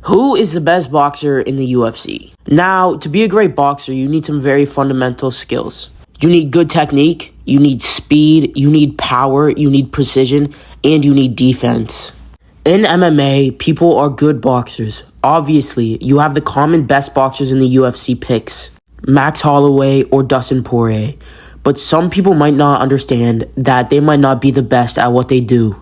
Who is the best boxer in the UFC? Now, to be a great boxer, you need some very fundamental skills. You need good technique, you need speed, you need power, you need precision, and you need defense. In MMA, people are good boxers. Obviously, you have the common best boxers in the UFC picks, Max Holloway or Dustin Poirier. But some people might not understand that they might not be the best at what they do.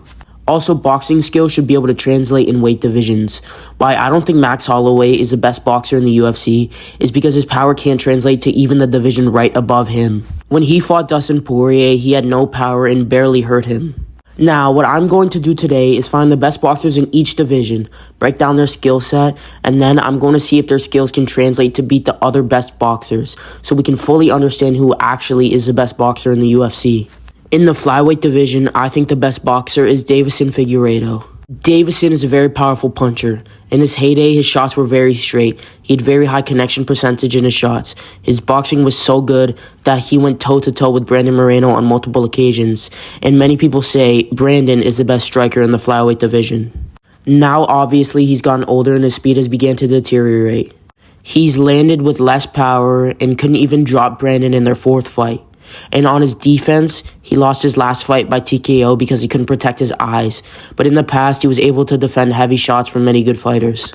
Also, boxing skills should be able to translate in weight divisions. Why I don't think Max Holloway is the best boxer in the UFC is because his power can't translate to even the division right above him. When he fought Dustin Poirier, he had no power and barely hurt him. Now, what I'm going to do today is find the best boxers in each division, break down their skill set, and then I'm going to see if their skills can translate to beat the other best boxers, so we can fully understand who actually is the best boxer in the UFC. In the flyweight division, I think the best boxer is Deiveson Figueiredo. Deiveson is a very powerful puncher. In his heyday, his shots were very straight. He had very high connection percentage in his shots. His boxing was so good that he went toe-to-toe with Brandon Moreno on multiple occasions. And many people say Brandon is the best striker in the flyweight division. Now, obviously, he's gotten older and his speed has begun to deteriorate. He's landed with less power and couldn't even drop Brandon in their fourth fight. And on his defense, he lost his last fight by TKO because he couldn't protect his eyes. But in the past, he was able to defend heavy shots from many good fighters.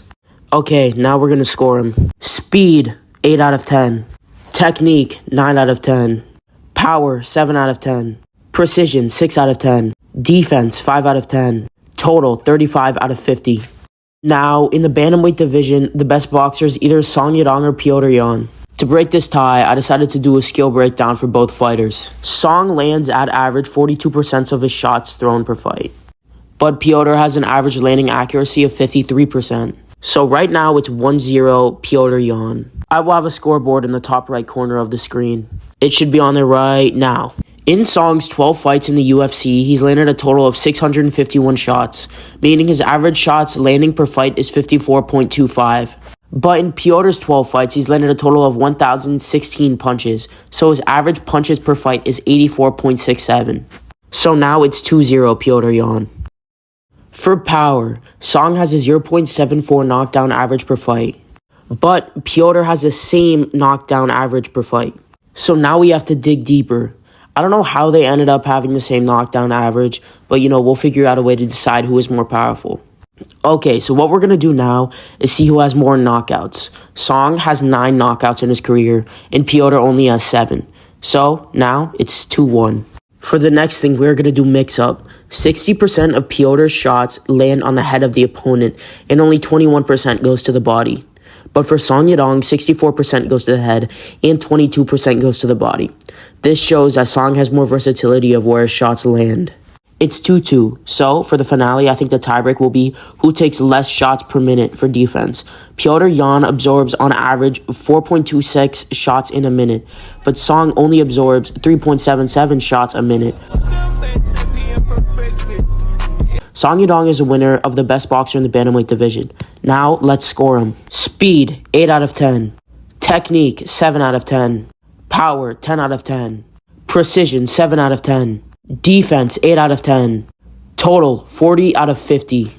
Okay, now we're going to score him. Speed, 8 out of 10. Technique, 9 out of 10. Power, 7 out of 10. Precision, 6 out of 10. Defense, 5 out of 10. Total, 35 out of 50. Now, in the bantamweight division, the best boxer is either Song Yadong or Petr Yan. To break this tie, I decided to do a skill breakdown for both fighters. Song lands at average 42% of his shots thrown per fight, but Petr has an average landing accuracy of 53%. So right now it's 1-0 Petr Yan. I will have a scoreboard in the top right corner of the screen. It should be on there right now. In Song's 12 fights in the UFC, he's landed a total of 651 shots, meaning his average shots landing per fight is 54.25. But in Petr's 12 fights, he's landed a total of 1,016 punches, so his average punches per fight is 84.67. So now it's 2-0 Petr Yan. For power, Song has a 0.74 knockdown average per fight, but Petr has the same knockdown average per fight. So now we have to dig deeper. I don't know how they ended up having the same knockdown average, but we'll figure out a way to decide who is more powerful. Okay, so what we're going to do now is see who has more knockouts. Song has 9 knockouts in his career, and Petr only has 7. So now it's 2-1. For the next thing, we're going to do mix-up. 60% of Petr's shots land on the head of the opponent, and only 21% goes to the body. But for Song Yadong, 64% goes to the head, and 22% goes to the body. This shows that Song has more versatility of where his shots land. It's 2-2, so for the finale, I think the tiebreak will be who takes less shots per minute for defense. Petr Yan absorbs on average 4.26 shots in a minute, but Song only absorbs 3.77 shots a minute. Song Yadong is a winner of the best boxer in the bantamweight division. Now, let's score him. Speed, 8 out of 10. Technique, 7 out of 10. Power, 10 out of 10. Precision, 7 out of 10. Defense, 8 out of 10. Total, 40 out of 50.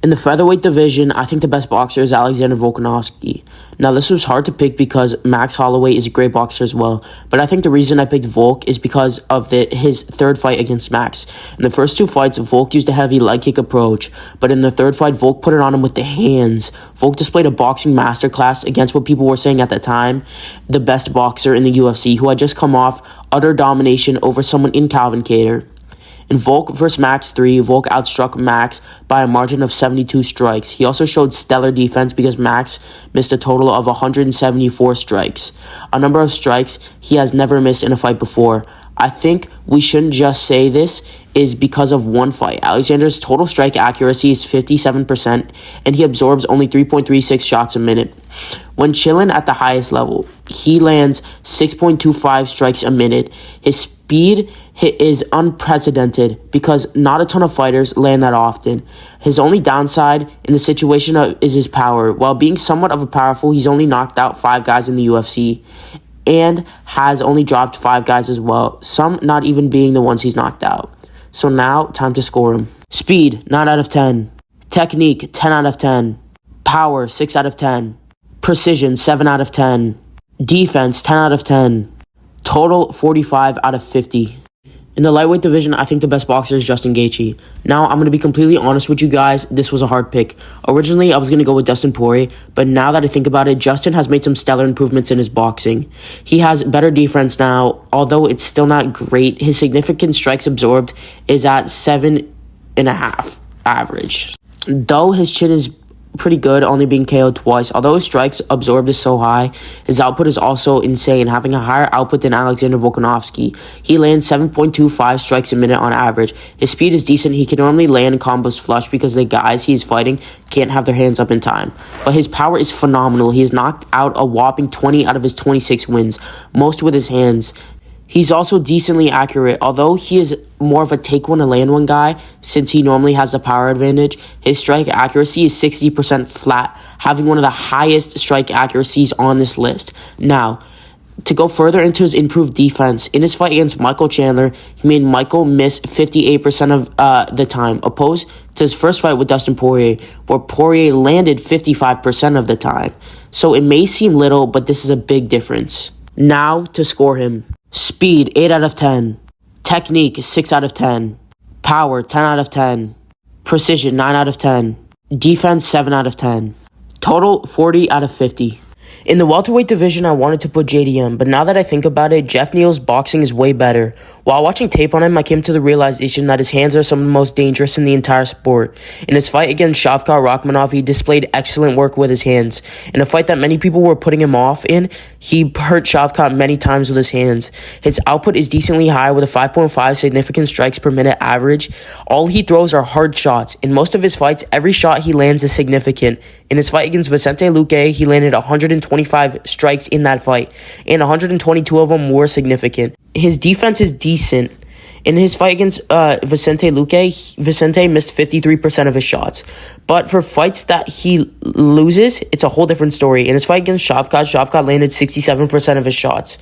In the featherweight division, I think the best boxer is Alexander Volkanovski. Now, this was hard to pick because Max Holloway is a great boxer as well, but I think the reason I picked Volk is because of his third fight against Max. In the first 2 fights, Volk used a heavy leg kick approach, but in the third fight, Volk put it on him with the hands. Volk displayed a boxing masterclass against what people were saying at the time, the best boxer in the UFC, who had just come off utter domination over someone in Calvin Kattar. In Volk vs. Max 3, Volk outstruck Max by a margin of 72 strikes. He also showed stellar defense because Max missed a total of 174 strikes, a number of strikes he has never missed in a fight before. I think we shouldn't just say this is because of one fight. Alexander's total strike accuracy is 57%, and he absorbs only 3.36 shots a minute. When chilling at the highest level, he lands 6.25 strikes a minute. His speed is unprecedented because not a ton of fighters land that often. His only downside in the situation is his power. While being somewhat of a powerful, he's only knocked out 5 guys in the UFC and has only dropped 5 guys as well, some not even being the ones he's knocked out. So now, time to score him. Speed, 9 out of 10. Technique, 10 out of 10. Power, 6 out of 10. Precision, 7 out of 10. Defense, 10 out of 10. Total, 45 out of 50. In the lightweight division, I think the best boxer is Justin Gaethje. Now, I'm going to be completely honest with you guys. This was a hard pick. Originally, I was going to go with Dustin Poirier, but now that I think about it, Justin has made some stellar improvements in his boxing. He has better defense now, although it's still not great. His significant strikes absorbed is at 7.5 average. Though his chin is pretty good, only being KO'd twice. Although his strikes absorbed is so high, his output is also insane, having a higher output than Alexander Volkanovski. He lands 7.25 strikes a minute on average. His speed is decent. He can normally land combos flush because the guys he's fighting can't have their hands up in time. But his power is phenomenal. He has knocked out a whopping 20 out of his 26 wins, most with his hands. He's also decently accurate. Although he is more of a take one and land one guy, since he normally has the power advantage, his strike accuracy is 60% flat, having one of the highest strike accuracies on this list. Now, to go further into his improved defense, in his fight against Michael Chandler, he made Michael miss 58% of the time, opposed to his first fight with Dustin Poirier, where Poirier landed 55% of the time. So it may seem little, but this is a big difference. Now, to score him. Speed, 8 out of 10. Technique, 6 out of 10. Power, 10 out of 10. Precision, 9 out of 10. Defense, 7 out of 10. Total, 40 out of 50. In the welterweight division, I wanted to put JDM, but now that I think about it, Jeff Neal's boxing is way better. While watching tape on him, I came to the realization that his hands are some of the most dangerous in the entire sport. In his fight against Shavkat Rakhmonov, he displayed excellent work with his hands. In a fight that many people were putting him off in, he hurt Shavkat many times with his hands. His output is decently high with a 5.5 significant strikes per minute average. All he throws are hard shots. In most of his fights, every shot he lands is significant. In his fight against Vicente Luque, he landed 125 strikes in that fight, and 122 of them were significant. His defense is decent. In his fight against Vicente Luque, Vicente missed 53% of his shots. But for fights that he loses, it's a whole different story. In his fight against Shavkat landed 67% of his shots.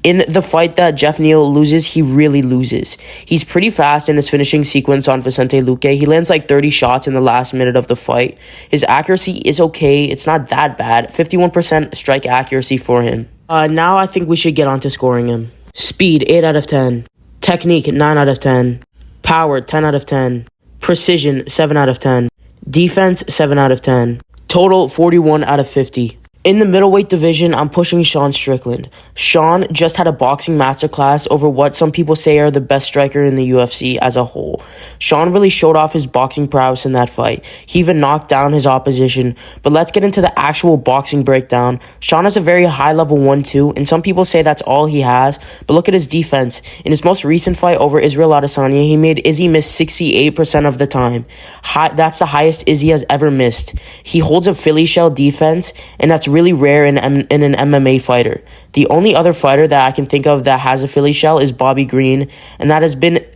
In the fight that Jeff Neal loses, he really loses. He's pretty fast in his finishing sequence on Vicente Luque. He lands like 30 shots in the last minute of the fight. His accuracy is okay. It's not that bad. 51% strike accuracy for him. Now I think we should get on to scoring him. Speed, 8 out of 10. Technique, 9 out of 10. Power, 10 out of 10. Precision, 7 out of 10. Defense, 7 out of 10. Total, 41 out of 50. In the middleweight division, I'm pushing Sean Strickland. Sean just had a boxing masterclass over what some people say are the best striker in the UFC as a whole. Sean really showed off his boxing prowess in that fight. He even knocked down his opposition. But let's get into the actual boxing breakdown. Sean has a very high-level 1-2, and some people say that's all he has. But look at his defense. In his most recent fight over Israel Adesanya, he made Izzy miss 68% of the time. That's the highest Izzy has ever missed. He holds a Philly shell defense, and that's really rare in an MMA fighter. The only other fighter that I can think of that has a Philly shell is Bobby Green, and that has been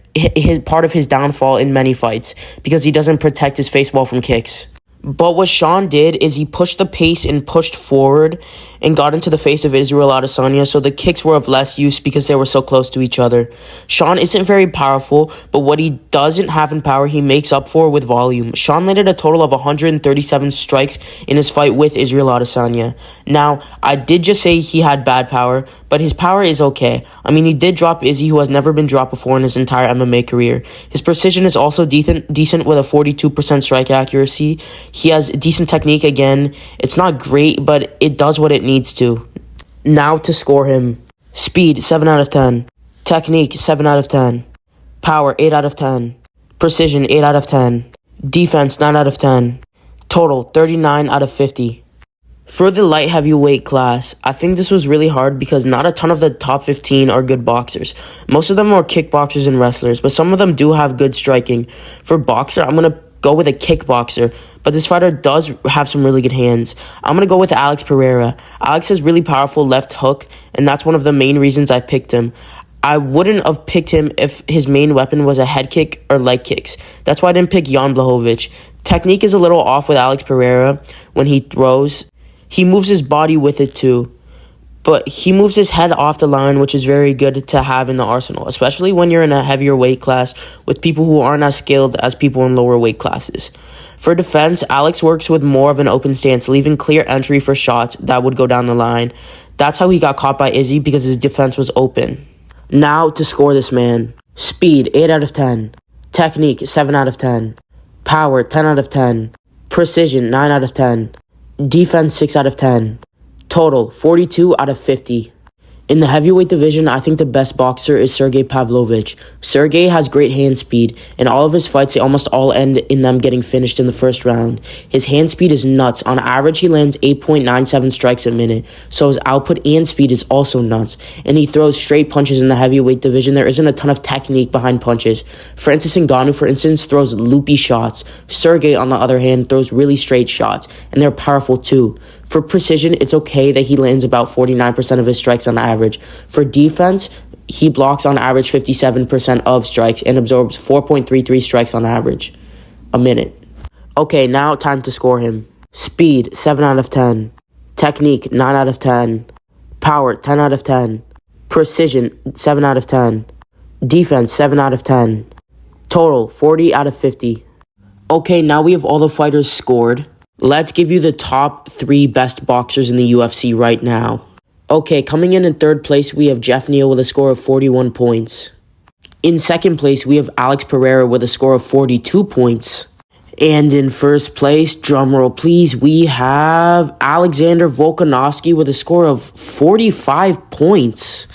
part of his downfall in many fights because he doesn't protect his face well from kicks. But what Sean did is he pushed the pace and pushed forward and got into the face of Israel Adesanya, so the kicks were of less use because they were so close to each other. Sean isn't very powerful, but what he doesn't have in power, he makes up for with volume. Sean landed a total of 137 strikes in his fight with Israel Adesanya. Now, I did just say he had bad power, but his power is okay. I mean, he did drop Izzy, who has never been dropped before in his entire MMA career. His precision is also decent with a 42% strike accuracy. He has decent technique again. It's not great, but it does what it needs to. Now to score him. Speed, 7 out of 10. Technique, 7 out of 10. Power, 8 out of 10. Precision, 8 out of 10. Defense, 9 out of 10. Total, 39 out of 50. For the light heavyweight class, I think this was really hard because not a ton of the top 15 are good boxers. Most of them are kickboxers and wrestlers, but some of them do have good striking. For boxer, I'm going to go with a kickboxer, but this fighter does have some really good hands. I'm going to go with Alex Pereira. Alex has really powerful left hook, and that's one of the main reasons I picked him. I wouldn't have picked him if his main weapon was a head kick or leg kicks. That's why I didn't pick Jan Blachowicz. Technique is a little off with Alex Pereira when he throws. He moves his body with it too, but he moves his head off the line, which is very good to have in the arsenal, especially when you're in a heavier weight class with people who aren't as skilled as people in lower weight classes. For defense, Alex works with more of an open stance, leaving clear entry for shots that would go down the line. That's how he got caught by Izzy, because his defense was open. Now to score this man. Speed, 8 out of 10. Technique, 7 out of 10. Power, 10 out of 10. Precision, 9 out of 10. Defense, 6 out of 10. Total, 42 out of 50. In the heavyweight division, I think the best boxer is Sergey Pavlovich. Sergey has great hand speed. In all of his fights, they almost all end in them getting finished in the first round. His hand speed is nuts. On average, he lands 8.97 strikes a minute, so his output and speed is also nuts. And he throws straight punches in the heavyweight division. There isn't a ton of technique behind punches. Francis Ngannou, for instance, throws loopy shots. Sergey, on the other hand, throws really straight shots, and they're powerful too. For precision, it's okay that he lands about 49% of his strikes on average. For defense, he blocks on average 57% of strikes and absorbs 4.33 strikes on average a minute. Okay, now time to score him. Speed, 7 out of 10. Technique, 9 out of 10. Power, 10 out of 10. Precision, 7 out of 10. Defense, 7 out of 10. Total, 40 out of 50. Okay, now we have all the fighters scored. Let's give you the top 3 best boxers in the UFC right now. Okay, coming in third place, we have Jeff Neal with a score of 41 points. In second place, we have Alex Pereira with a score of 42 points. And in first place, drumroll please, we have Alexander Volkanovski with a score of 45 points.